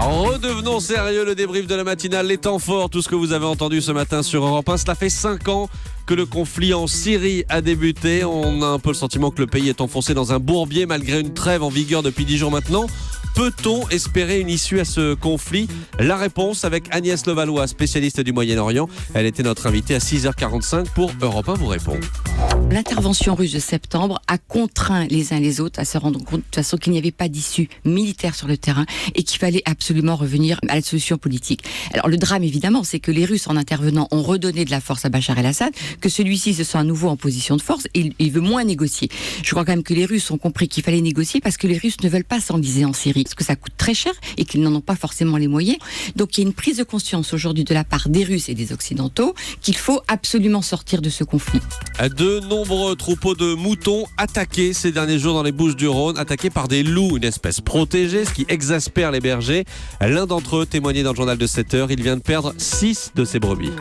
Redevenons sérieux, le débrief de la matinale, les temps forts, tout ce que vous avez entendu ce matin sur Europe 1. Cela fait 5 ans que le conflit en Syrie a débuté. On a un peu le sentiment que le pays est enfoncé dans un bourbier malgré une trêve en vigueur depuis 10 jours maintenant. Peut-on espérer une issue à ce conflit ? La réponse avec Agnès Levallois, spécialiste du Moyen-Orient. Elle était notre invitée à 6h45 pour Europe 1 vous répond. L'intervention russe de septembre a contraint les uns les autres à se rendre compte de toute façon qu'il n'y avait pas d'issue militaire sur le terrain et qu'il fallait absolument revenir à la solution politique. Alors le drame évidemment, c'est que les Russes en intervenant ont redonné de la force à Bachar el-Assad, que celui-ci se sent à nouveau en position de force et il veut moins négocier. Je crois quand même que les Russes ont compris qu'il fallait négocier parce que les Russes ne veulent pas s'enliser en Syrie, parce que ça coûte très cher et qu'ils n'en ont pas forcément les moyens. Donc il y a une prise de conscience aujourd'hui de la part des Russes et des Occidentaux qu'il faut absolument sortir de ce conflit. De nombreux troupeaux de moutons attaqués ces derniers jours dans les Bouches-du-Rhône, attaqués par des loups, une espèce protégée, ce qui exaspère les bergers. L'un d'entre eux témoignait dans le journal de 7h, il vient de perdre 6 de ses brebis.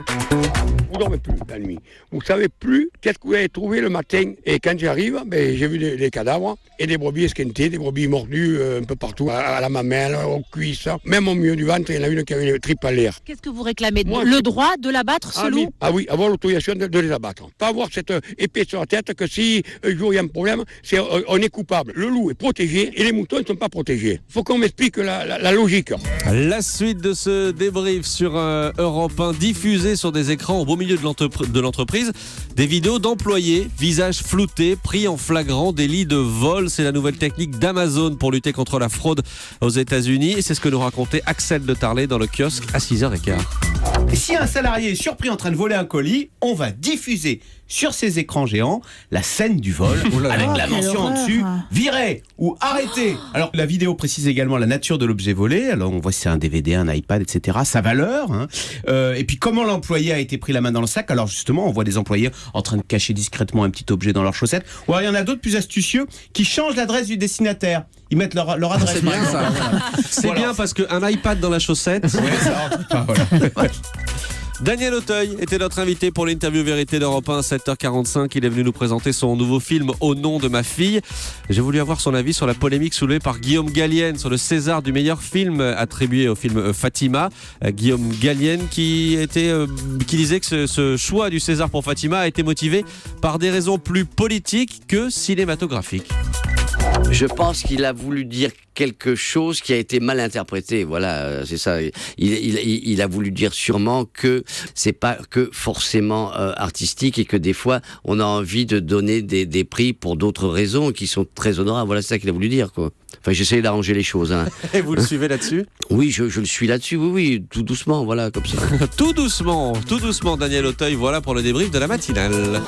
Vous dormez plus la nuit. Vous ne savez plus qu'est-ce que vous allez trouver le matin. Et quand j'arrive, j'ai vu des cadavres et des brebis esquintées, des brebis mordues un peu partout, à la mamelle, aux cuisses. Même au milieu du ventre, il y en a une qui avait une tripe à l'air. Qu'est-ce que vous réclamez ? Le droit de l'abattre, ce loup ? Ah oui, avoir l'autorisation de les abattre. Pas avoir cette épée sur la tête que si un jour il y a un problème, on est coupable. Le loup est protégé et les moutons ne sont pas protégés. Il faut qu'on m'explique la logique. La suite de ce débrief sur Europe 1, diffusé sur des écrans au beau milieu de l'entreprise, des vidéos d'employés, visages floutés, pris en flagrant délit de vol. C'est la nouvelle technique d'Amazon pour lutter contre la fraude aux États-Unis. Et c'est ce que nous racontait Axel de Tarlet dans le kiosque à 6h15. Si un salarié est surpris en train de voler un colis, on va diffuser sur ces écrans géants la scène du vol avec la mention en dessus « Viré » ou « Arrêté ». Alors la vidéo précise également la nature de l'objet volé. Alors on voit si c'est un DVD, un iPad, etc. Sa valeur. Et puis comment l'employé a été pris la main dans le sac. Alors justement, on voit des employés en train de cacher discrètement un petit objet dans leurs chaussettes. Ou alors il y en a d'autres plus astucieux qui changent l'adresse du destinataire. Ils mettent leur adresse. C'est bien ça. C'est bien parce qu'un iPad dans la chaussette. Voilà. Daniel Auteuil était notre invité pour l'interview vérité d'Europe 1 à 7h45. Il est venu nous présenter son nouveau film Au nom de ma fille. J'ai voulu avoir son avis sur la polémique soulevée par Guillaume Gallienne sur le César du meilleur film attribué au film Fatima. Guillaume Gallienne qui disait que ce choix du César pour Fatima a été motivé par des raisons plus politiques que cinématographiques. Je pense qu'il a voulu dire quelque chose qui a été mal interprété. Voilà, c'est ça. Il a voulu dire sûrement que c'est pas que forcément artistique et que des fois on a envie de donner des prix pour d'autres raisons qui sont très honorables. Voilà, c'est ça qu'il a voulu dire, quoi. Enfin, j'essaie d'arranger les choses. Et vous le suivez là-dessus ? Oui, je le suis là-dessus. Oui, tout doucement, voilà, comme ça. tout doucement, Daniel Auteuil. Voilà pour le débrief de la matinale.